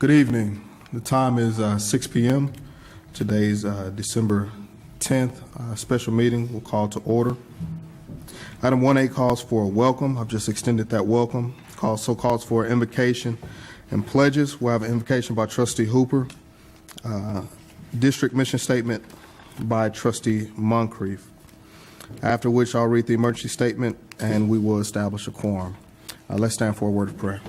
Good evening. The time is 6 p.m. Today's December 10th special meeting will call to order. Item 1A calls for a welcome. I've just extended that welcome. Also calls for invocation and pledges. We'll have an invocation by Trustee Hooper. District mission statement by Trustee Moncrief. After which I'll read the emergency statement and we will establish a quorum. Let's stand for a word of prayer.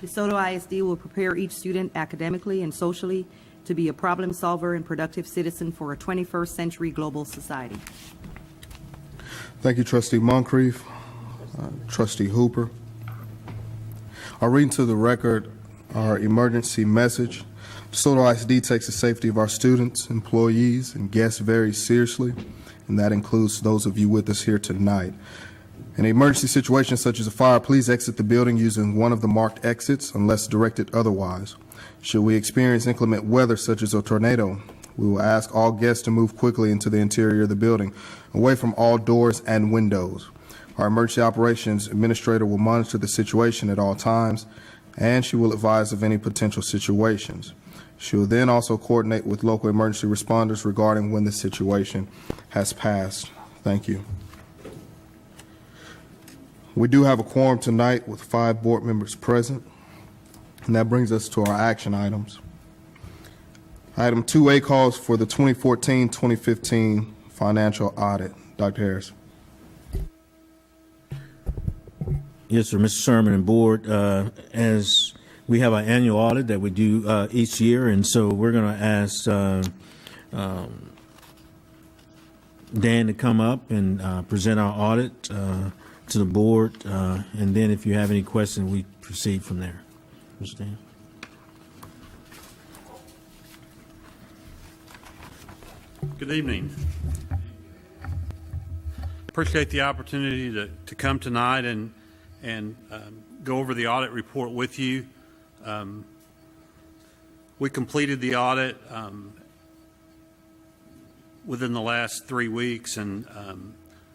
DeSoto ISD will prepare each student academically and socially to be a problem solver and productive citizen for a 21st century global society. Thank you, Trustee Moncrief. Trustee Hooper. I'll read into the record our emergency message. DeSoto ISD takes the safety of our students, employees, and guests very seriously, and that includes those of you with us here tonight. In an emergency situation such as a fire, please exit the building using one of the marked exits unless directed otherwise. Should we experience inclement weather such as a tornado, we will ask all guests to move quickly into the interior of the building, away from all doors and windows. Our emergency operations administrator will monitor the situation at all times, and she will advise of any potential situations. She will then also coordinate with local emergency responders regarding when the situation has passed. Thank you. We do have a quorum tonight with 5 board members present, and that brings us to our action items. Item 2A calls for the 2014-2015 financial audit. Dr. Harris. Yes, sir, Mr. Chairman and Board. As we have our annual audit that we do each year, and so we're going to ask Dan to come up and present our audit to the board, and then if you have any questions, we proceed from there. Mr. Dan. Good evening. Appreciate the opportunity to come tonight and go over the audit report with you. We completed the audit within the last 3 weeks, and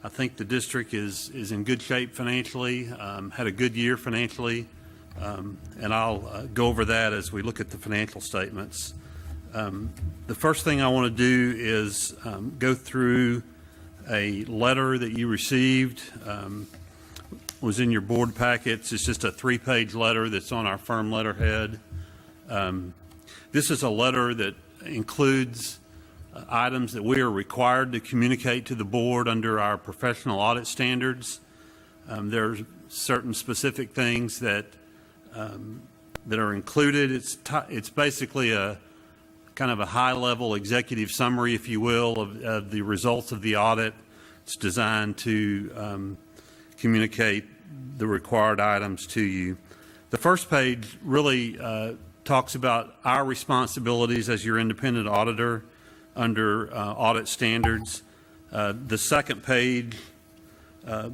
I think the district is in good shape financially, had a good year financially, and I'll go over that as we look at the financial statements. The first thing I want to do is go through a letter that you received, was in your board packets. It's just a 3-page letter that's on our firm letterhead. This is a letter that includes items that we are required to communicate to the board under our professional audit standards. There are certain specific things that are included. It's basically a kind of a high-level executive summary, if you will, of the results of the audit. It's designed to communicate the required items to you. The first page really talks about our responsibilities as your independent auditor under audit standards. The second page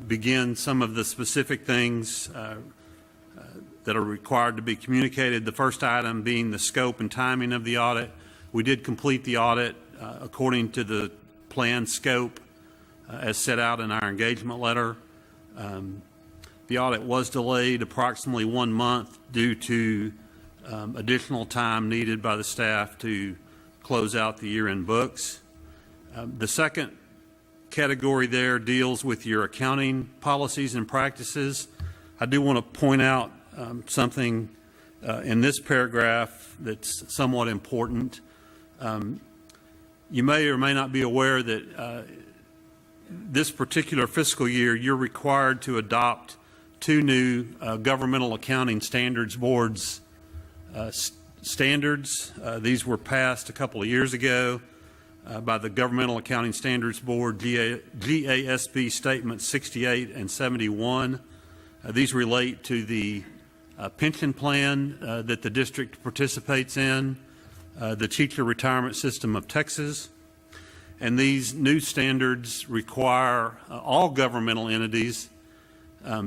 begins some of the specific things that are required to be communicated. The first item being the scope and timing of the audit. We did complete the audit according to the planned scope as set out in our engagement letter. The audit was delayed approximately 1 month due to additional time needed by the staff to close out the year-end books. The second category there deals with your accounting policies and practices. I do want to point out something in this paragraph that's somewhat important. You may or may not be aware that this particular fiscal year, you're required to adopt 2 new governmental accounting standards boards standards. These were passed a couple of years ago by the Governmental Accounting Standards Board, GASB Statements 68 and 71. These relate to the pension plan that the district participates in, the Teacher Retirement System of Texas. And these new standards require all governmental entities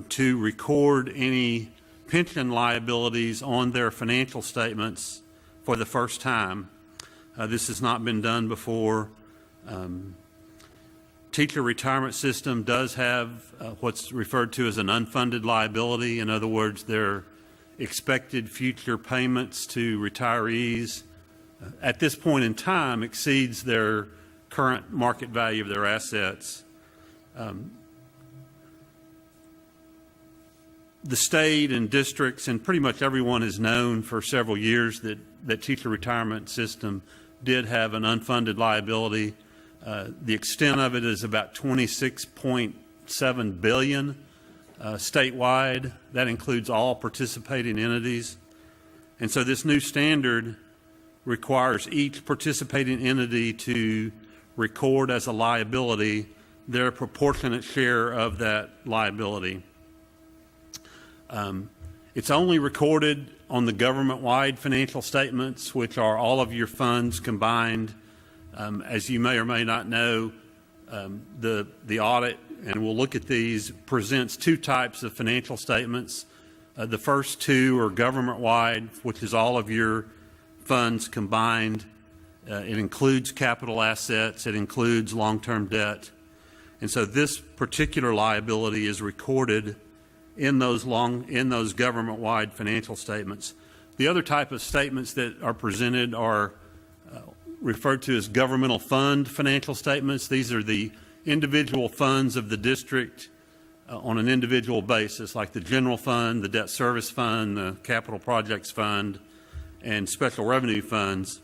to record any pension liabilities on their financial statements for the first time. This has not been done before. Teacher Retirement System does have what's referred to as an unfunded liability. In other words, their expected future payments to retirees at this point in time exceeds their current market value of their assets. The state and districts and pretty much everyone has known for several years that Teacher Retirement System did have an unfunded liability. The extent of it is about $26.7 billion statewide. That includes all participating entities. And so this new standard requires each participating entity to record as a liability their proportionate share of that liability. It's only recorded on the government-wide financial statements, which are all of your funds combined. As you may or may not know, the audit, and we'll look at these, presents 2 types of financial statements. The first 2 are government-wide, which is all of your funds combined. It includes capital assets. It includes long-term debt. And so this particular liability is recorded in those government-wide financial statements. The other type of statements that are presented are referred to as governmental fund financial statements. These are the individual funds of the district on an individual basis, like the general fund, the debt service fund, the capital projects fund, and special revenue funds.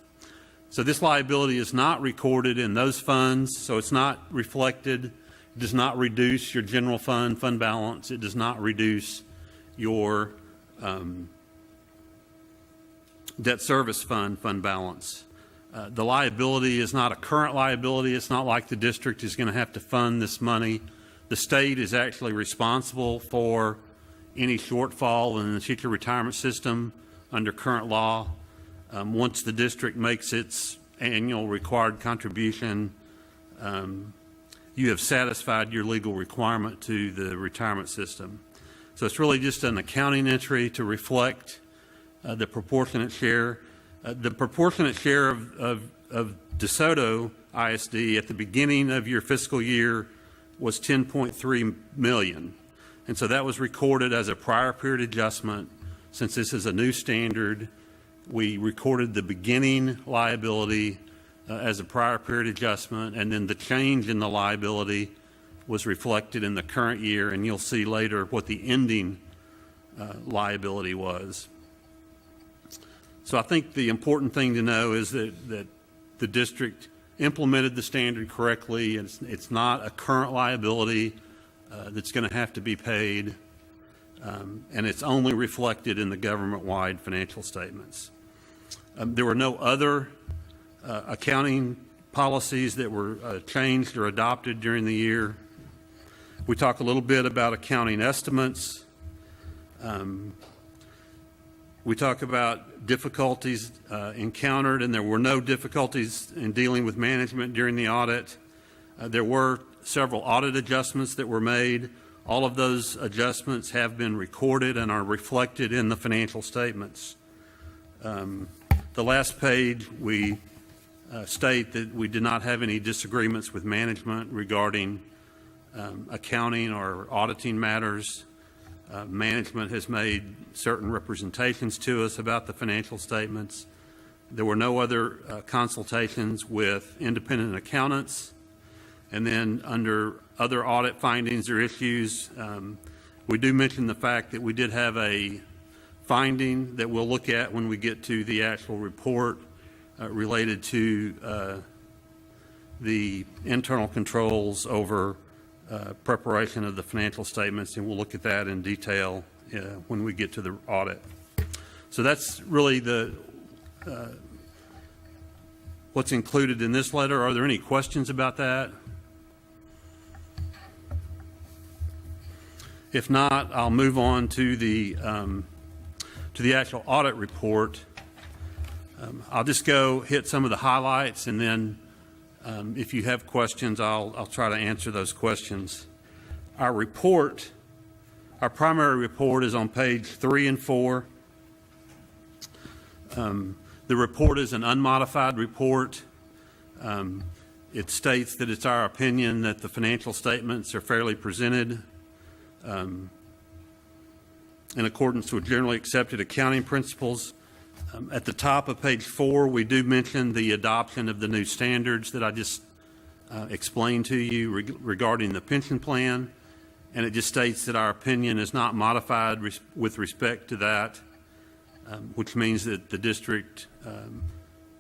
So this liability is not recorded in those funds, so it's not reflected. It does not reduce your general fund balance. It does not reduce your debt service fund balance. The liability is not a current liability. It's not like the district is going to have to fund this money. The state is actually responsible for any shortfall in the teacher retirement system under current law. Once the district makes its annual required contribution, you have satisfied your legal requirement to the retirement system. So it's really just an accounting entry to reflect the proportionate share. The proportionate share of DeSoto ISD at the beginning of your fiscal year was $10.3 million. And so that was recorded as a prior period adjustment. Since this is a new standard, we recorded the beginning liability as a prior period adjustment, and then the change in the liability was reflected in the current year, and you'll see later what the ending liability was. So I think the important thing to know is that the district implemented the standard correctly. It's not a current liability that's going to have to be paid, and it's only reflected in the government-wide financial statements. There were no other accounting policies that were changed or adopted during the year. We talk a little bit about accounting estimates. We talk about difficulties encountered, and there were no difficulties in dealing with management during the audit. There were several audit adjustments that were made. All of those adjustments have been recorded and are reflected in the financial statements. The last page, we state that we did not have any disagreements with management regarding accounting or auditing matters. Management has made certain representations to us about the financial statements. There were no other consultations with independent accountants, And then under other audit findings or issues, we do mention the fact that we did have a finding that we'll look at when we get to the actual report related to the internal controls over preparation of the financial statements, and we'll look at that in detail when we get to the audit. So that's really the what's included in this letter. Are there any questions about that? If not, I'll move on to the actual audit report. I'll just go hit some of the highlights, and then if you have questions, I'll try to answer those questions. Our report, our primary report, is on page 3 and 4. The report is an unmodified report. It states that it's our opinion that the financial statements are fairly presented in accordance with generally accepted accounting principles. At the top of page 4, we do mention the adoption of the new standards that I just explained to you regarding the pension plan, and it just states that our opinion is not modified with respect to that, which means that the district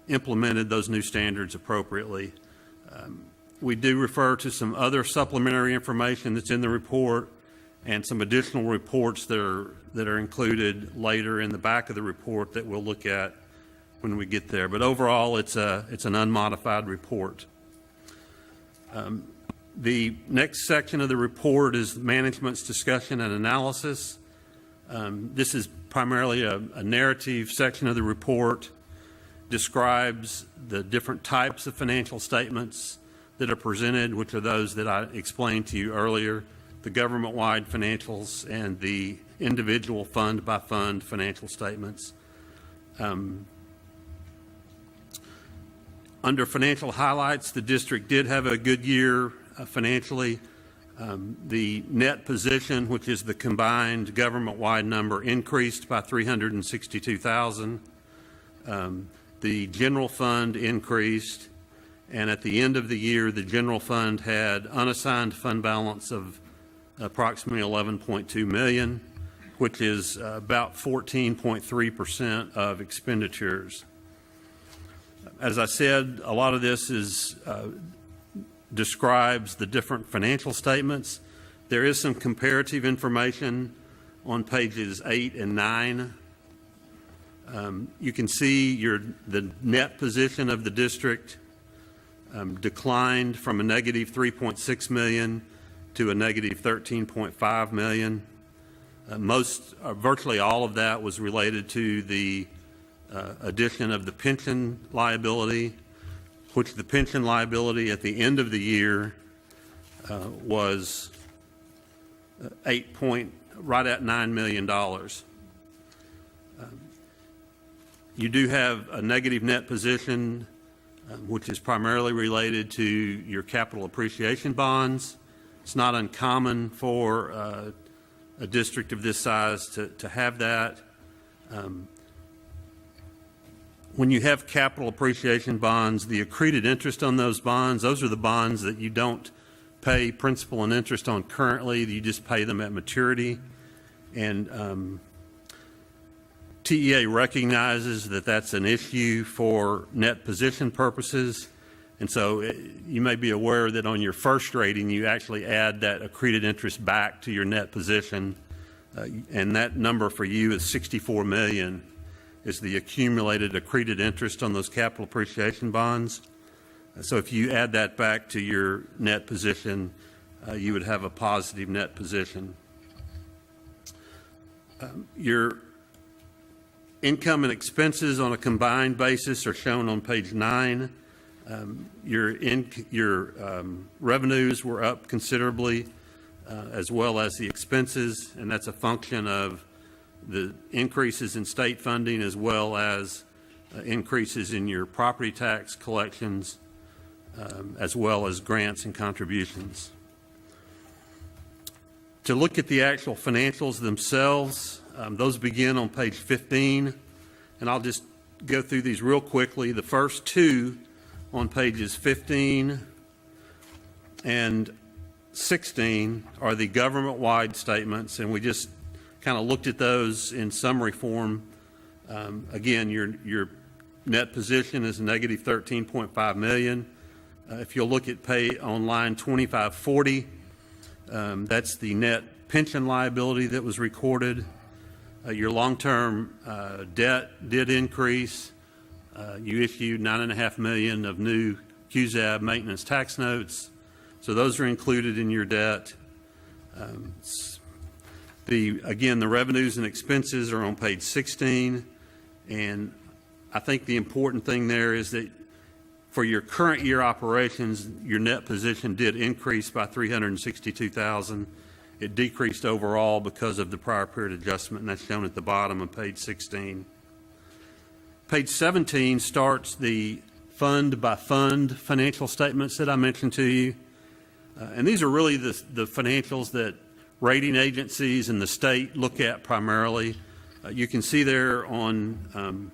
implemented those new standards appropriately. We do refer to some other supplementary information that's in the report and some additional reports that are included later in the back of the report that we'll look at when we get there. But overall, it's an unmodified report. The next section of the report is management's discussion and analysis. This is primarily a narrative section of the report, describes the different types of financial statements that are presented, which are those that I explained to you earlier, the government-wide financials and the individual fund-by-fund financial statements. Under financial highlights, the district did have a good year financially. The net position, which is the combined government-wide number, increased by $362,000. The general fund increased, and at the end of the year, the general fund had unassigned fund balance of approximately $11.2 million, which is about 14.3% of expenditures. As I said, a lot of this describes the different financial statements. There is some comparative information on pages 8 and 9. You can see the net position of the district declined from a negative $3.6 million to a negative $13.5 million. Virtually all of that was related to the addition of the pension liability, which the pension liability at the end of the year was right at $9 million. You do have a negative net position, which is primarily related to your capital appreciation bonds. It's not uncommon for a district of this size to have that. When you have capital appreciation bonds, the accreted interest on those bonds, those are the bonds that you don't pay principal and interest on currently, you just pay them at maturity. And TEA recognizes that that's an issue for net position purposes. And so you may be aware that on your first rating, you actually add that accreted interest back to your net position. And that number for you is $64 million, is the accumulated accreted interest on those capital appreciation bonds. So if you add that back to your net position, you would have a positive net position. Your income and expenses on a combined basis are shown on page 9. Your revenues were up considerably, as well as the expenses, and that's a function of the increases in state funding as well as increases in your property tax collections, as well as grants and contributions. To look at the actual financials themselves, those begin on page 15, and I'll just go through these real quickly. The first two on pages 15 and 16 are the government-wide statements, and we just kind of looked at those in summary form. Again, your net position is negative 13.5 million. If you'll look at pay on line 2540, that's the net pension liability that was recorded. Your long-term debt did increase. You issued $9.5 million of new QZAB maintenance tax notes, so those are included in your debt. Again, the revenues and expenses are on page 16, and I think the important thing there is that for your current year operations, your net position did increase by $362,000. It decreased overall because of the prior period adjustment, and that's shown at the bottom of page 16. Page 17 starts the fund by fund financial statements that I mentioned to you. And these are really the financials that rating agencies and the state look at primarily. You can see there on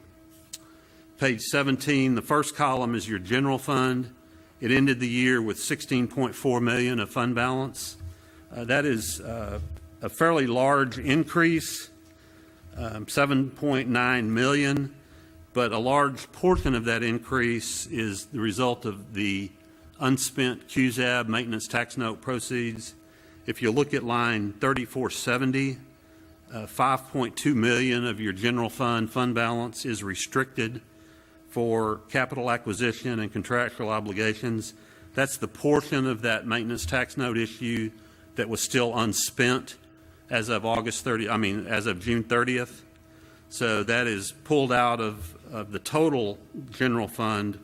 page 17, the first column is your general fund. It ended the year with $16.4 million of fund balance. That is a fairly large increase, $7.9 million, but a large portion of that increase is the result of the unspent QZAB maintenance tax note proceeds. If you look at line 3470, $5.2 million of your general fund balance is restricted for capital acquisition and contractual obligations. That's the portion of that maintenance tax note issue that was still unspent as of as of June 30th. So that is pulled out of the total general fund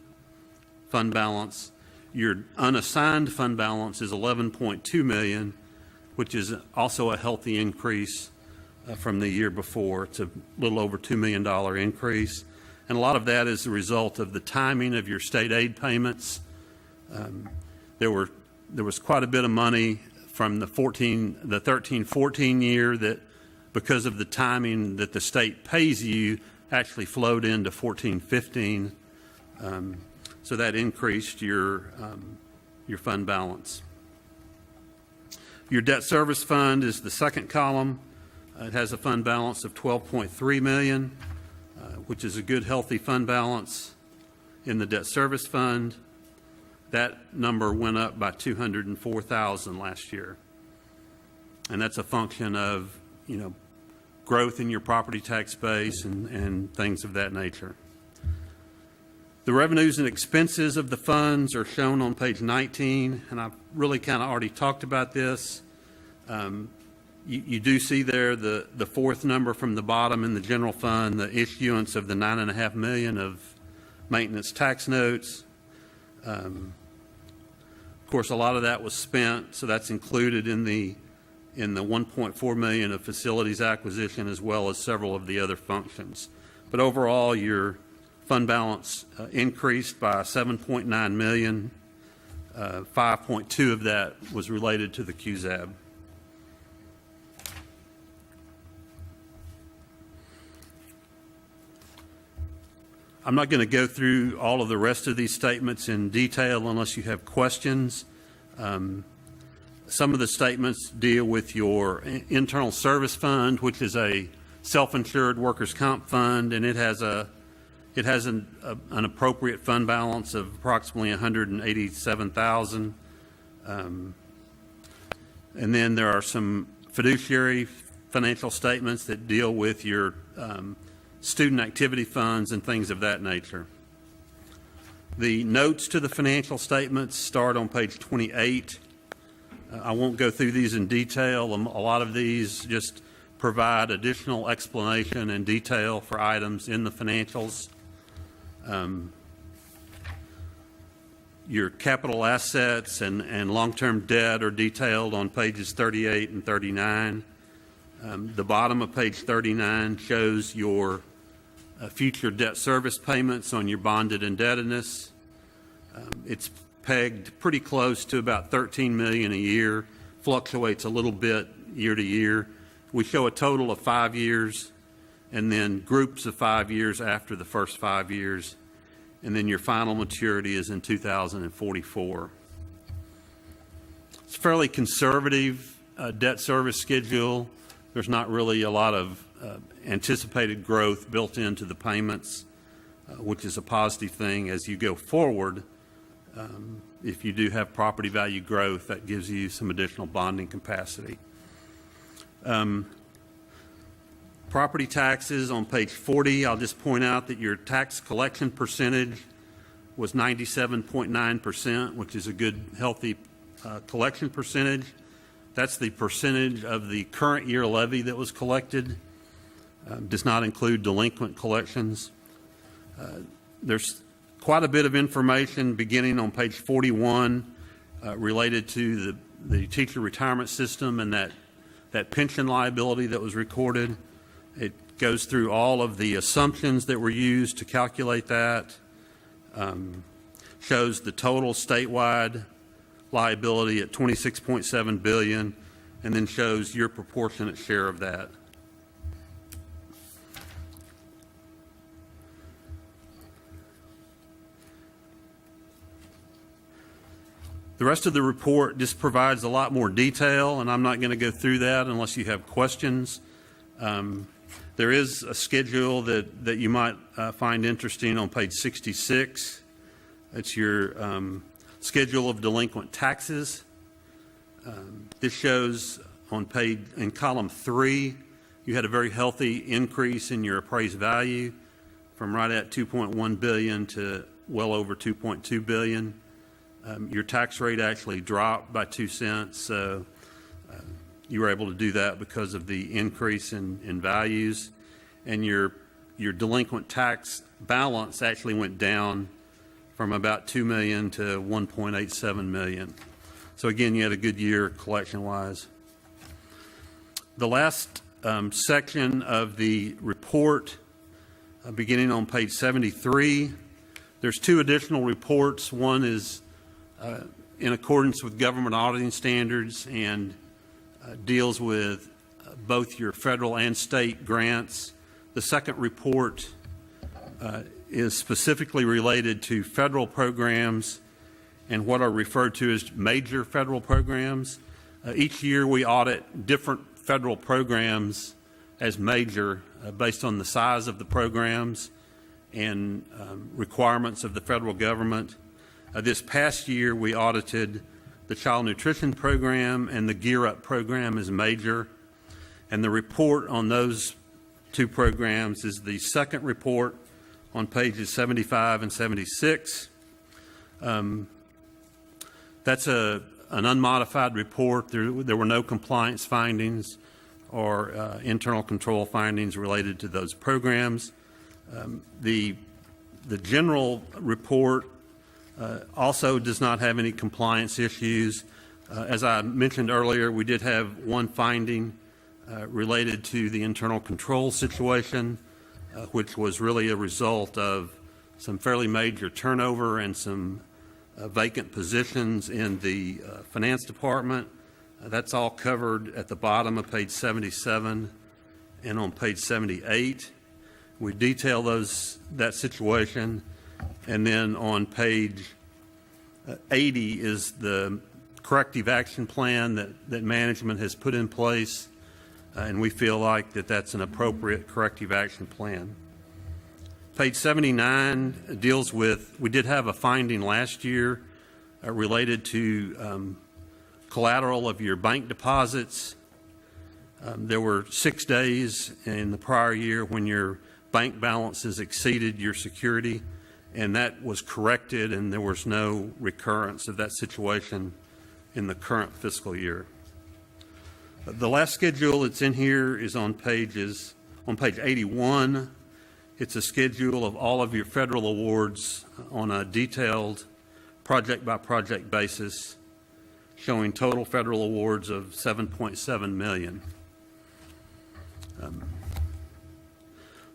balance. Your unassigned fund balance is $11.2 million, which is also a healthy increase from the year before. It's a little over $2 million increase. And a lot of that is the result of the timing of your state aid payments. There was quite a bit of money from the 13-14 year that, because of the timing that the state pays you, actually flowed into 14-15. So that increased your fund balance. Your debt service fund is the second column. It has a fund balance of $12.3 million, which is a good, healthy fund balance in the debt service fund. That number went up by $204,000 last year. And that's a function of, growth in your property tax base and things of that nature. The revenues and expenses of the funds are shown on page 19, and I've really kind of already talked about this. You do see there the fourth number from the bottom in the general fund, the issuance of the $9.5 million of maintenance tax notes. Of course, a lot of that was spent, so that's included in the $1.4 million of facilities acquisition, as well as several of the other functions. But overall, your fund balance increased by $7.9 million. 5.2 of that was related to the QZAB. I'm not going to go through all of the rest of these statements in detail unless you have questions. Some of the statements deal with your internal service fund, which is a self-insured workers' comp fund, and it has an appropriate fund balance of approximately $187,000. And then there are some fiduciary financial statements that deal with your student activity funds and things of that nature. The notes to the financial statements start on page 28. I won't go through these in detail. A lot of these just provide additional explanation and detail for items in the financials. Your capital assets and long-term debt are detailed on pages 38 and 39. The bottom of page 39 shows your future debt service payments on your bonded indebtedness. It's pegged pretty close to about $13 million a year, fluctuates a little bit year to year. We show a total of 5 years and then groups of 5 years after the first 5 years. And then your final maturity is in 2044. It's a fairly conservative debt service schedule. There's not really a lot of anticipated growth built into the payments, which is a positive thing as you go forward. If you do have property value growth, that gives you some additional bonding capacity. Property taxes on page 40, I'll just point out that your tax collection percentage was 97.9%, which is a good, healthy collection percentage. That's the percentage of the current year levy that was collected. Does not include delinquent collections. There's quite a bit of information beginning on page 41 related to the teacher retirement system and that pension liability that was recorded. It goes through all of the assumptions that were used to calculate that, shows the total statewide liability at $26.7 billion, and then shows your proportionate share of that. The rest of the report just provides a lot more detail, and I'm not going to go through that unless you have questions. There is a schedule that you might find interesting on page 66. It's your schedule of delinquent taxes. This shows in column 3, you had a very healthy increase in your appraised value from right at $2.1 billion to well over $2.2 billion. Your tax rate actually dropped by 2 cents, so you were able to do that because of the increase in values. And your delinquent tax balance actually went down from about $2 million to $1.87 million. So again, you had a good year collection-wise. The last section of the report, beginning on page 73, there's 2 additional reports. One is in accordance with government auditing standards and deals with both your federal and state grants. The second report is specifically related to federal programs and what are referred to as major federal programs. Each year we audit different federal programs as major based on the size of the programs and requirements of the federal government. This past year, we audited the Child Nutrition Program and the Gear Up program as major. And the report on those 2 programs is the second report on pages 75 and 76. That's an unmodified report. There were no compliance findings or internal control findings related to those programs. The general report also does not have any compliance issues. As I mentioned earlier, we did have one finding related to the internal control situation, which was really a result of some fairly major turnover and some vacant positions in the finance department. That's all covered at the bottom of page 77 and on page 78. We detail that situation. And then on page 80 is the corrective action plan that management has put in place, and we feel like that's an appropriate corrective action plan. Page 79 deals with, we did have a finding last year related to collateral of your bank deposits. There were 6 days in the prior year when your bank balances exceeded your security, and that was corrected, and there was no recurrence of that situation in the current fiscal year. The last schedule that's in here is on page 81. It's a schedule of all of your federal awards on a detailed project-by-project basis, showing total federal awards of $7.7 million.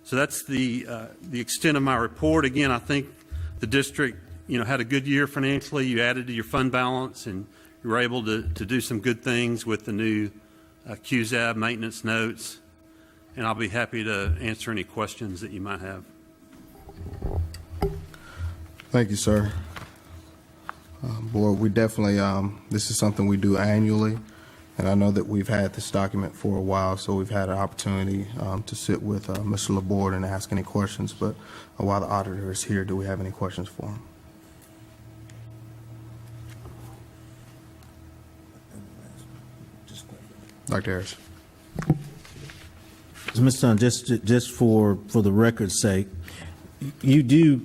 So that's the extent of my report. Again, I think the district, had a good year financially. You added to your fund balance, and you were able to do some good things with the new QZAB maintenance notes. And I'll be happy to answer any questions that you might have. Thank you, sir. Board, we definitely, this is something we do annually, and I know that we've had this document for a while, so we've had an opportunity to sit with Mr. Laborde and ask any questions, but while the auditor is here, do we have any questions for him? Dr. Harris. Mr. Sun, just for the record's sake, you do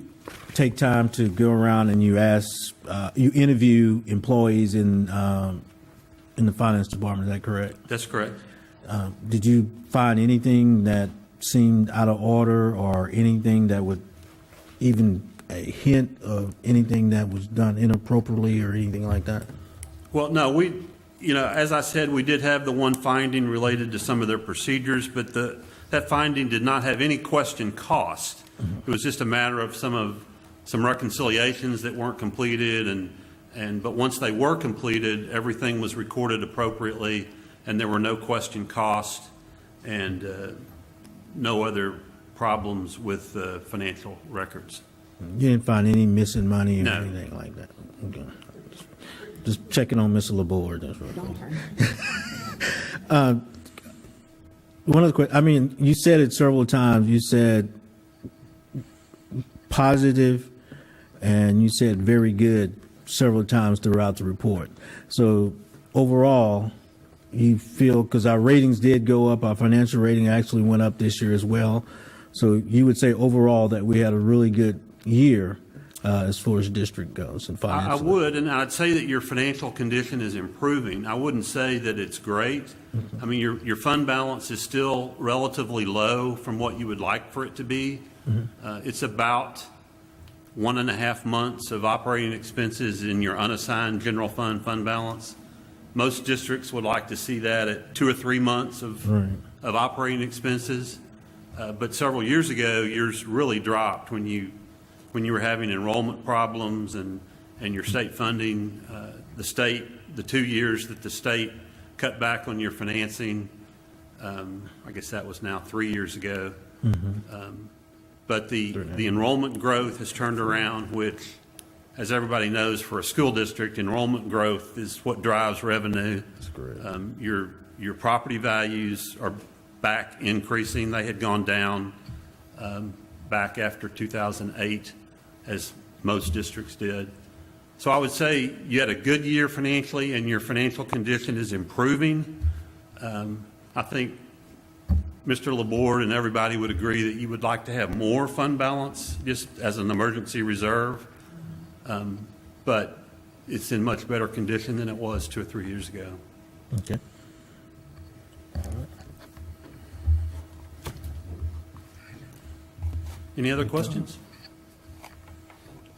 take time to go around and you ask, you interview employees in the finance department, is that correct? That's correct. Did you find anything that seemed out of order or anything that would, even a hint of anything that was done inappropriately or anything like that? Well, no, as I said, we did have the one finding related to some of their procedures, but that finding did not have any question cost. It was just a matter of some reconciliations that weren't completed, but once they were completed, everything was recorded appropriately, and there were no question cost and no other problems with financial records. You didn't find any missing money or No. anything like that? Okay. Just checking on Mr. Laborde, that's right. One other question, I mean, you said it several times, you said positive and you said very good several times throughout the report. So overall, you feel, because our ratings did go up, our financial rating actually went up this year as well. So you would say overall that we had a really good year as far as district goes and I financially? would, and I'd say that your financial condition is improving. I wouldn't say that it's great. I mean, your fund balance is still relatively low from what you would like for it to be. It's about 1.5 months of operating expenses in your unassigned general fund balance. Most districts would like to see that at 2 or 3 months of operating expenses. But several years ago, yours really dropped when you were having enrollment problems and your state funding. The 2 years that the state cut back on your financing, I guess that was now 3 years ago. But the enrollment growth has turned around, which, as everybody knows, for a school district, enrollment growth is what drives revenue. That's great. Your property values are back increasing. They had gone down back after 2008, as most districts did. So I would say you had a good year financially, and your financial condition is improving. I think Mr. Laborde and everybody would agree that you would like to have more fund balance just as an emergency reserve. But it's in much better condition than it was 2 or 3 years ago. Okay. Any other questions?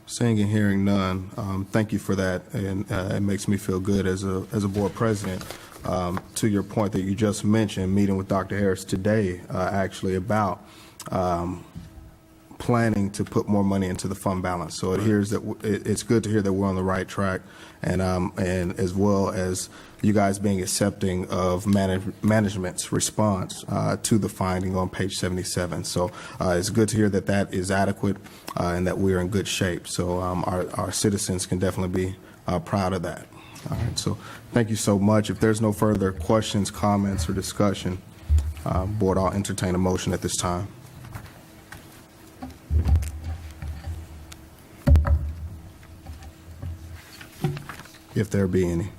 Seeing and hearing none, thank you for that, and it makes me feel good as a board president. To your point that you just mentioned, meeting with Dr. Harris today, actually about planning to put more money into the fund balance. So it hears that it's good to hear that we're on the right track, and as well as you guys being accepting of management's response to the finding on page 77. So it's good to hear that that is adequate and that we're in good shape. So our citizens can definitely be proud of that. All right, so thank you so much. If there's no further questions, comments, or discussion, Board, I'll entertain a motion at this time. If there be any.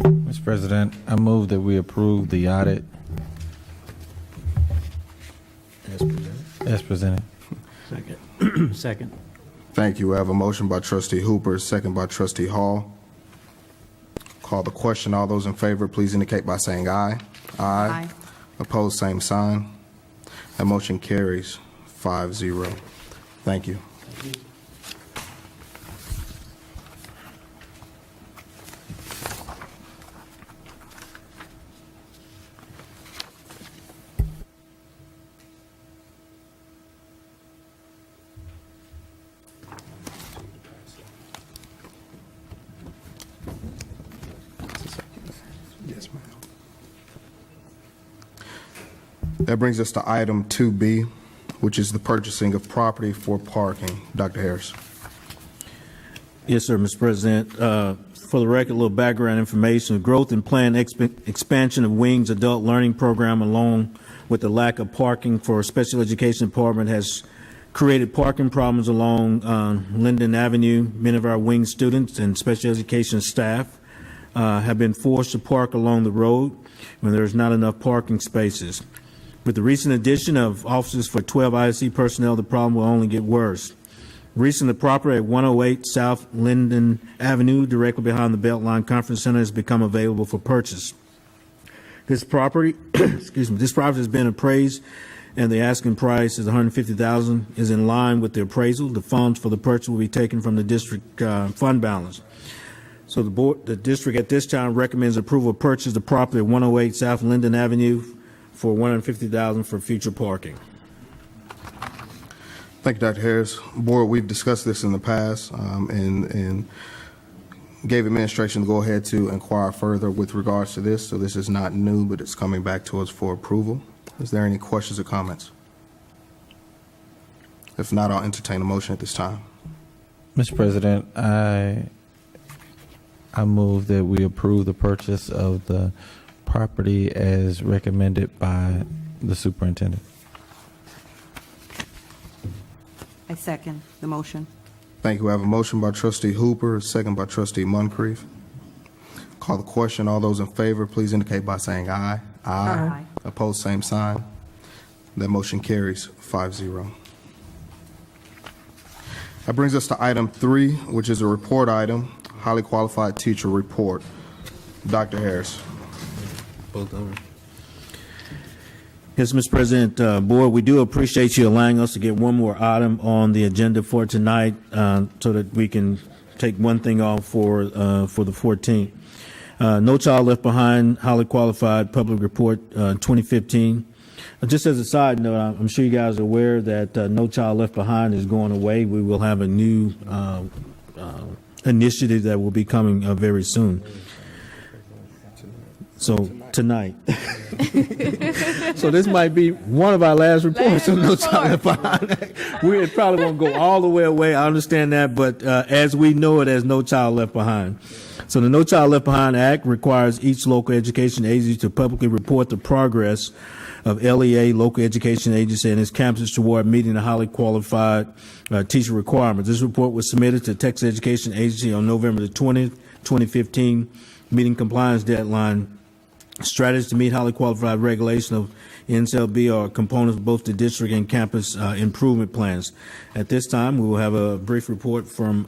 Mr. President, I move that we approve the audit as presented. Second. Second. Thank you. We have a motion by Trustee Hooper, second by Trustee Hall. Call the question. All those in favor, please indicate by saying aye. Aye. Opposed, same sign. That motion carries 5-0. Thank you. Yes, ma'am. That brings us to item 2B, which is the purchasing of property for parking. Dr. Harris. Yes, sir, Mr. President. For the record, a little background information. The growth and planned expansion of Wings Adult Learning Program, along with the lack of parking for special education department, has created parking problems along Linden Avenue. Many of our Wings students and special education staff have been forced to park along the road when there's not enough parking spaces. With the recent addition of offices for 12 ISC personnel, the problem will only get worse. Recently, the property at 108 South Linden Avenue, directly behind the Beltline Conference Center, has become available for purchase. This property, this property has been appraised, and the asking price is $150,000. Is in line with the appraisal. The funds for the purchase will be taken from the district fund balance. So the district at this time recommends approval of purchase the property at 108 South Linden Avenue for $150,000 for future parking. Thank you, Dr. Harris. Board, we've discussed this in the past and gave administration to go ahead to inquire further with regards to this. So this is not new, but it's coming back to us for approval. Is there any questions or comments? If not, I'll entertain a motion at this time. Mr. President, I move that we approve the purchase of the property as recommended by the superintendent. I second the motion. Thank you. We have a motion by Trustee Hooper, a second by Trustee Moncrief. Call the question. All those in favor, please indicate by saying aye. Aye. Opposed, same sign. That motion carries 5-0. That brings us to item 3, which is a report item, highly qualified teacher report. Dr. Harris. Both of them. Yes, Mr. President, Board, we do appreciate you allowing us to get one more item on the agenda for tonight so that we can take one thing off for the 14th. No Child Left Behind, highly qualified public report 2015. Just as a side note, I'm sure you guys are aware that No Child Left Behind is going away. We will have a new initiative that will be coming very soon. So tonight. So this might be one of our last reports on No Child Left Behind. We probably won't go all the way away. I understand that, but as we know it as No Child Left Behind. So the No Child Left Behind Act requires each local education agency to publicly report the progress of LEA, local education agency, and its campuses toward meeting the highly qualified teacher requirements. This report was submitted to Texas Education Agency on November the 20th, 2015, meeting compliance deadline. Strategies to meet highly qualified regulation of NCLB are components of both the district and campus improvement plans. At this time, we will have a brief report from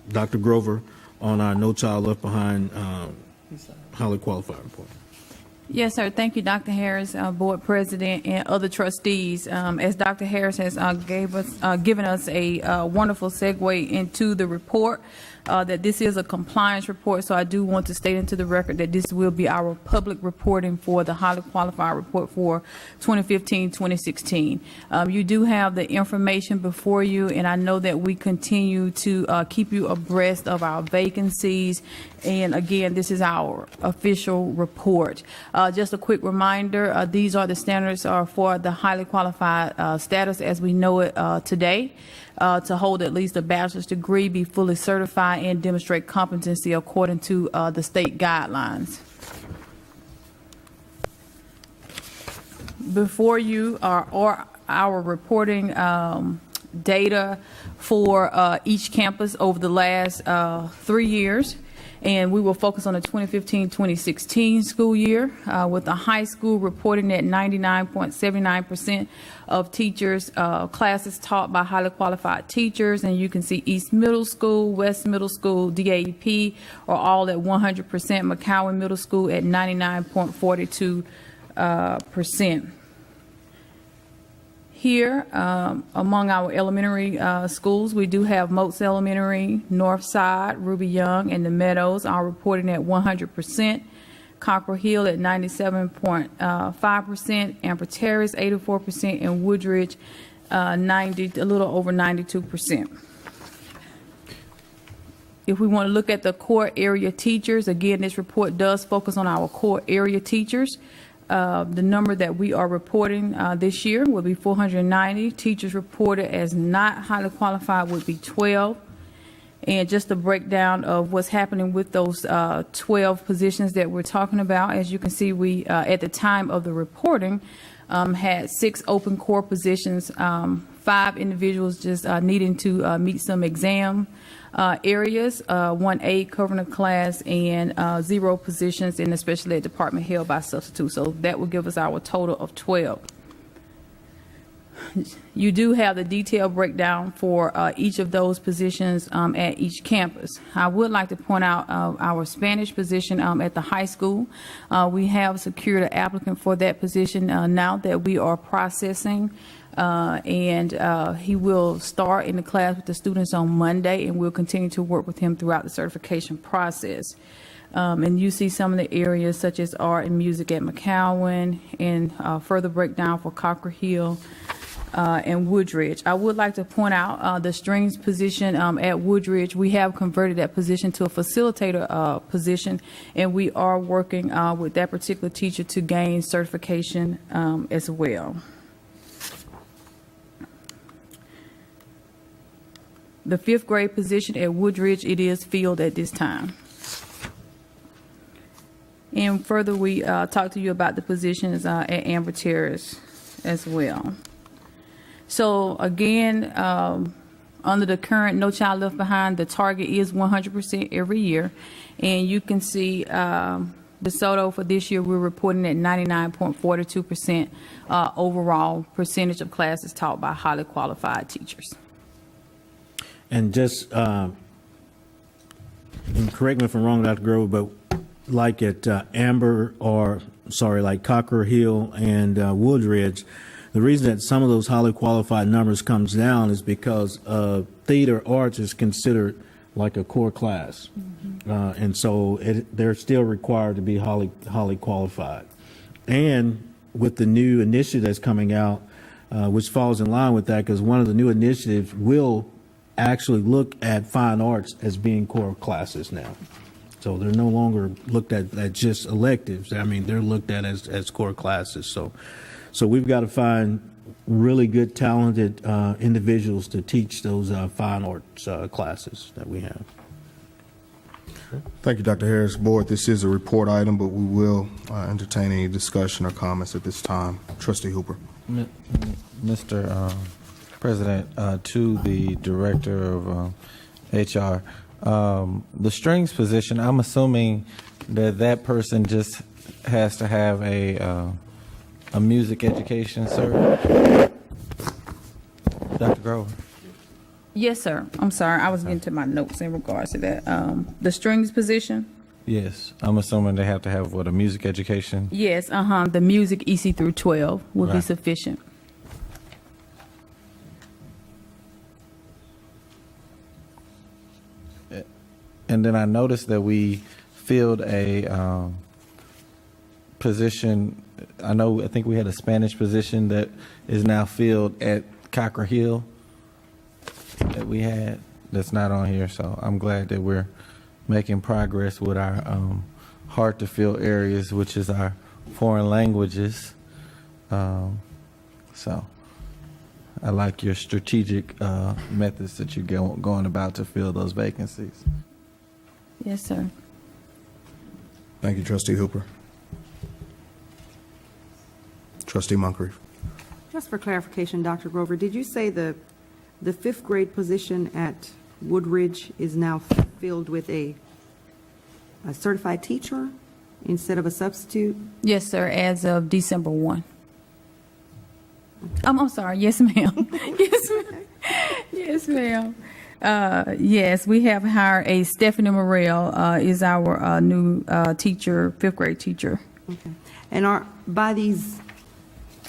Dr. Grover on our No Child Left Behind highly qualified report. Yes, sir. Thank you, Dr. Harris, Board President, and other trustees. As Dr. Harris has given us a wonderful segue into the report, that this is a compliance report, so I do want to state into the record that this will be our public reporting for the highly qualified report for 2015-2016. You do have the information before you, and I know that we continue to keep you abreast of our vacancies. And again, this is our official report. Just a quick reminder, these are the standards for the highly qualified status as we know it today. To hold at least a bachelor's degree, be fully certified, and demonstrate competency according to the state guidelines. Before you are our reporting data for each campus over the last 3 years. And we will focus on the 2015-2016 school year with the high school reporting at 99.79% of teachers, classes taught by highly qualified teachers. And you can see East Middle School, West Middle School, DAP are all at 100%, McCowan Middle School at 99.42%. Here, among our elementary schools, we do have Moats Elementary, Northside, Ruby Young, and the Meadows are reporting at 100%. Cockrell Hill at 97.5%, Amber Terrace 84%, and Woodridge a little over 92%. If we want to look at the core area teachers, again, this report does focus on our core area teachers. The number that we are reporting this year will be 490. Teachers reported as not highly qualified would be 12. And just a breakdown of what's happening with those 12 positions that we're talking about. As you can see, we, at the time of the reporting, had 6 open core positions, 5 individuals just needing to meet some exam areas, 1 aide covering a class, and 0 positions in the special ed department held by substitute. So that will give us our total of 12. You do have the detailed breakdown for each of those positions at each campus. I would like to point out our Spanish position at the high school. We have secured an applicant for that position now that we are processing, and he will start in the class with the students on Monday, and we'll continue to work with him throughout the certification process. And you see some of the areas such as art and music at McCowan, and further breakdown for Cocker Hill and Woodridge. I would like to point out the strings position at Woodridge. We have converted that position to a facilitator position, and we are working with that particular teacher to gain certification as well. The 5th grade position at Woodridge, it is filled at this time. And further, we talked to you about the positions at Amber Terrace as well. So again, under the current No Child Left Behind, the target is 100% every year. And you can see DeSoto for this year, we're reporting at 99.42% overall percentage of classes taught by highly qualified teachers. And just, and correct me if I'm wrong, Dr. Grover, but like at like Cocker Hill and Woodridge, the reason that some of those highly qualified numbers comes down is because theater arts is considered like a core class. And so they're still required to be highly qualified. And with the new initiative that's coming out, which falls in line with that, because one of the new initiatives will actually look at fine arts as being core classes now. So they're no longer looked at just electives. I mean, they're looked at as core classes. So we've got to find really good, talented individuals to teach those fine arts classes that we have. Thank you, Dr. Harris. Board, this is a report item, but we will entertain any discussion or comments at this time. Trustee Hooper. Mr. President, to the Director of HR, the strings position, I'm assuming that person just has to have a music education, sir? Dr. Grover? Yes, sir. I'm sorry. I was getting to my notes in regards to that. The strings position? Yes. I'm assuming they have to have, what, a music education? Yes, the music EC through 12 would be Right. sufficient. And then I noticed that we filled a position. I think we had a Spanish position that is now filled at Cocker Hill that we had. That's not on here. So I'm glad that we're making progress with our hard to fill areas, which is our foreign languages. So I like your strategic methods that you're going about to fill those vacancies. Yes, sir. Thank you, Trustee Hooper. Trustee Moncrief. Just for clarification, Dr. Grover, did you say the 5th grade position at Woodridge is now filled with a certified teacher instead of a substitute? Yes, sir, as of December 1. I'm sorry. Yes, ma'am. Yes, ma'am. Yes, ma'am. Yes, we have hired a Stephanie Morrell is our new teacher, 5th grade teacher. Okay. And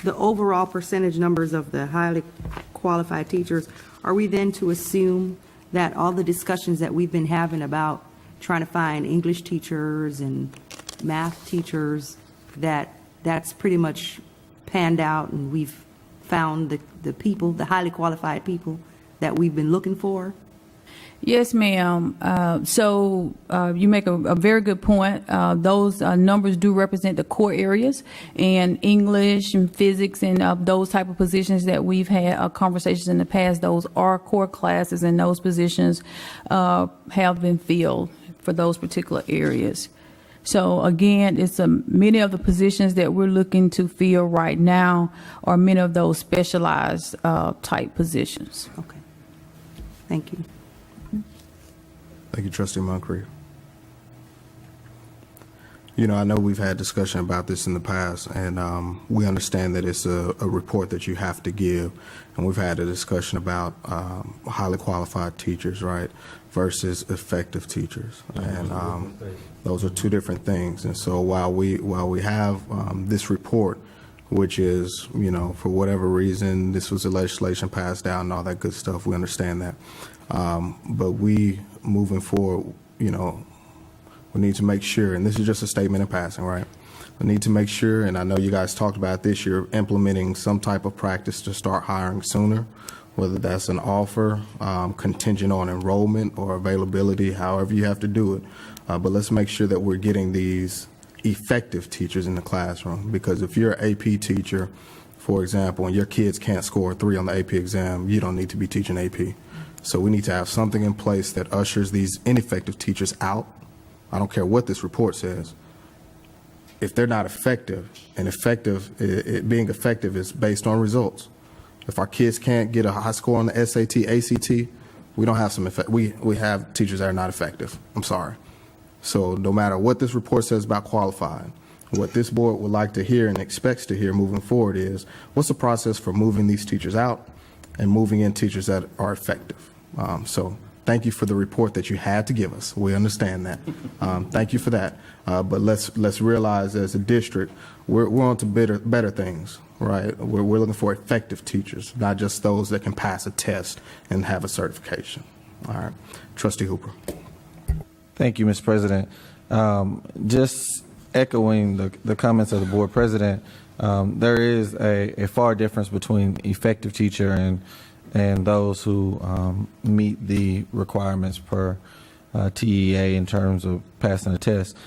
the overall percentage numbers of the highly qualified teachers, are we then to assume that all the discussions that we've been having about trying to find English teachers and math teachers, that's pretty much panned out and we've found the people, the highly qualified people that we've been looking for? Yes, ma'am. So you make a very good point. Those numbers do represent the core areas, and English and physics and those type of positions that we've had conversations in the past. Those are core classes, and those positions have been filled for those particular areas. So again, it's many of the positions that we're looking to fill right now are many of those specialized type positions. Okay. Thank you. Thank you, Trustee Moncrief. You know, I know we've had discussion about this in the past, and we understand that it's a report that you have to give, and we've had a discussion about highly qualified teachers, right, versus effective teachers, and those are two different things. And so while we have this report, which is, you know, for whatever reason, this was a legislation passed down and all that good stuff, we understand that, but we moving forward, you know, we need to make sure, and this is just a statement in passing, right? We need to make sure, and I know you guys talked about this, you're implementing some type of practice to start hiring sooner, whether that's an offer, contingent on enrollment or availability, however you have to do it. But let's make sure that we're getting these effective teachers in the classroom, because if you're an AP teacher, for example, and your kids can't score a 3 on the AP exam, you don't need to be teaching AP. So we need to have something in place that ushers these ineffective teachers out. I don't care what this report says. If they're not effective, and being effective is based on results. If our kids can't get a high score on the SAT, ACT, we don't have we have teachers that are not effective. I'm sorry. So no matter what this report says about qualifying, what this board would like to hear and expects to hear moving forward is, what's the process for moving these teachers out and moving in teachers that are effective? So thank you for the report that you had to give us. We understand that. Thank you for that. But let's realize as a district, we're on to better things, right? We're looking for effective teachers, not just those that can pass a test and have a certification. All right. Trustee Hooper. Thank you, Mr. President. Just echoing the comments of the board president, there is a far difference between effective teacher and those who meet the requirements per TEA in terms of passing the test.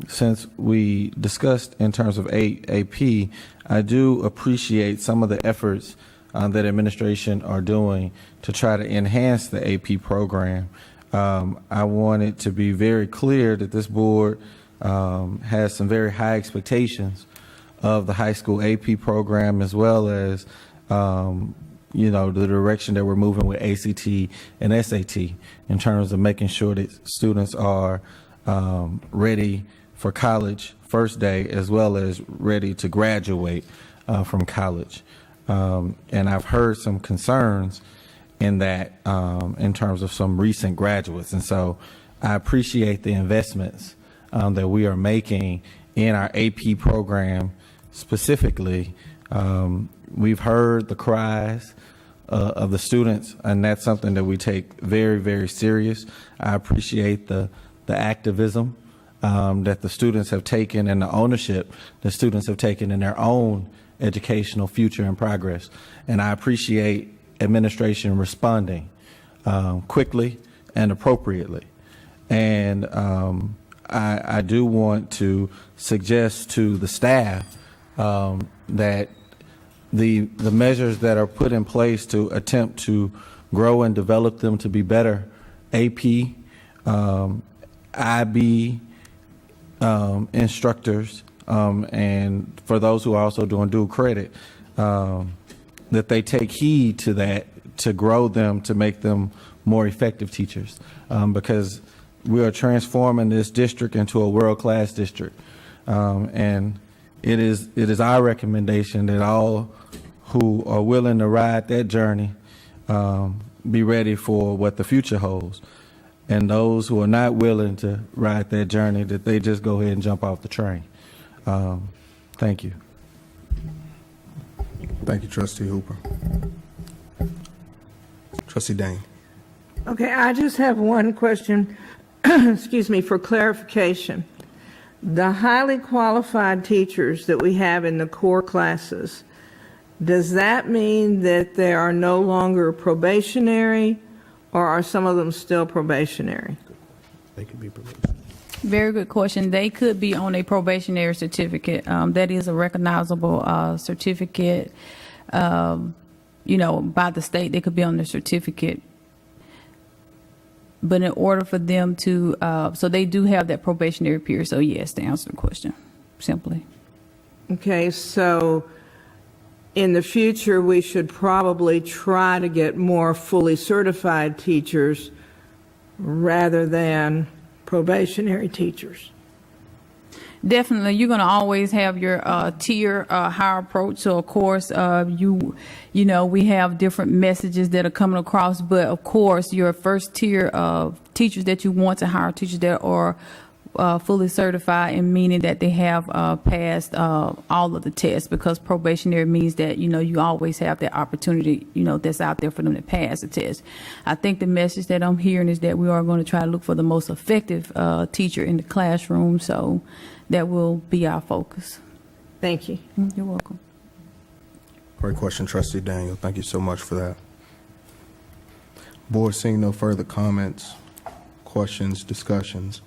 Since we discussed in terms of AP, I do appreciate some of the efforts that administration are doing to try to enhance the AP program. I want it to be very clear that this board has some very high expectations of the high school AP program, as well as you know, the direction that we're moving with ACT and SAT in terms of making sure that students are ready for college first day, as well as ready to graduate from college. And I've heard some concerns in that in terms of some recent graduates. And so I appreciate the investments that we are making in our AP program specifically. We've heard the cries of the students, and that's something that we take very, very serious. I appreciate the activism that the students have taken and the ownership the students have taken in their own educational future and progress. And I appreciate administration responding quickly and appropriately. And I do want to suggest to the staff that the measures that are put in place to attempt to grow and develop them to be better AP, IB instructors, and for those who are also doing dual credit, that they take heed to that, to grow them, to make them more effective teachers, because we are transforming this district into a world-class district. And it is our recommendation that all who are willing to ride that journey be ready for what the future holds. And those who are not willing to ride that journey, that they just go ahead and jump off the train. Thank you. Thank you, Trustee Hooper. Trustee Dane. Okay, I just have one question, excuse me, for clarification. The highly qualified teachers that we have in the core classes, does that mean that they are no longer probationary, or are some of them still probationary? They could be promoted. Very good question. They could be on a probationary certificate. That is a recognizable certificate, by the state. They could be on the certificate. But in order for them to, so they do have that probationary period. So yes, to answer the question, simply. Okay, so in the future, we should probably try to get more fully certified teachers rather than probationary teachers. Definitely, you're going to always have your tier higher approach. So, of course, we have different messages that are coming across. But, of course, your first tier of teachers that you want to hire, teachers that are fully certified, and meaning that they have passed all of the tests, because probationary means that, you always have that opportunity, that's out there for them to pass the test. I think the message that I'm hearing is that we are going to try to look for the most effective teacher in the classroom. So that will be our focus. Thank you. You're welcome. Great question, Trustee Daniel. Thank you so much for that. Board, seeing no further comments, questions, discussions.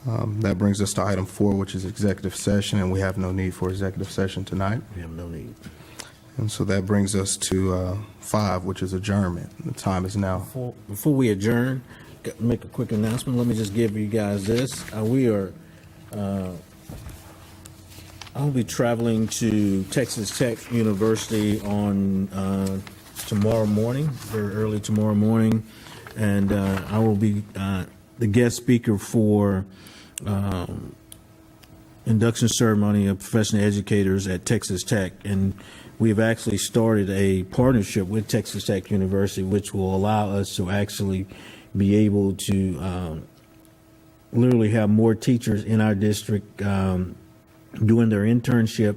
That brings us to item 4, which is executive session, and we have no need for executive session tonight. We have no need. And so that brings us to 5, which is adjournment. The time is now. Before we adjourn, make a quick announcement. Let me just give you guys this. I'll be traveling to Texas Tech University on tomorrow morning, very early tomorrow morning, and I will be the guest speaker for induction ceremony of professional educators at Texas Tech. And we've actually started a partnership with Texas Tech University, which will allow us to actually be able to literally have more teachers in our district doing their internship.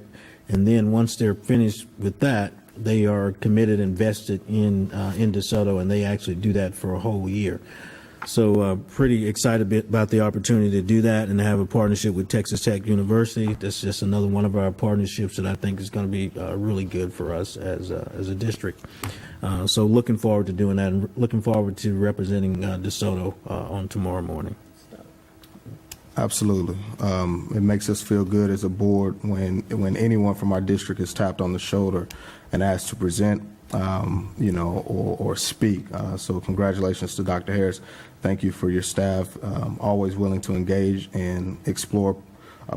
And then once they're finished with that, they are committed and vested in DeSoto, and they actually do that for a whole year. So pretty excited about the opportunity to do that and to have a partnership with Texas Tech University. That's just another one of our partnerships that I think is going to be really good for us as a district. So looking forward to doing that, and looking forward to representing DeSoto on tomorrow morning. Absolutely. It makes us feel good as a board when anyone from our district is tapped on the shoulder and asked to present, or speak. So congratulations to Dr. Harris. Thank you for your staff, always willing to engage and explore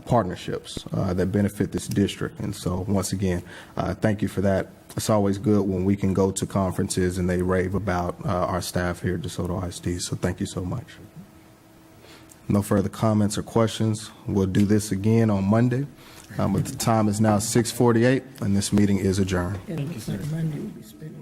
partnerships that benefit this district. And so once again, thank you for that. It's always good when we can go to conferences and they rave about our staff here at DeSoto ISD. So thank you so much. No further comments or questions. We'll do this again on Monday. But the time is now 6:48, and this meeting is adjourned. Monday will be spent.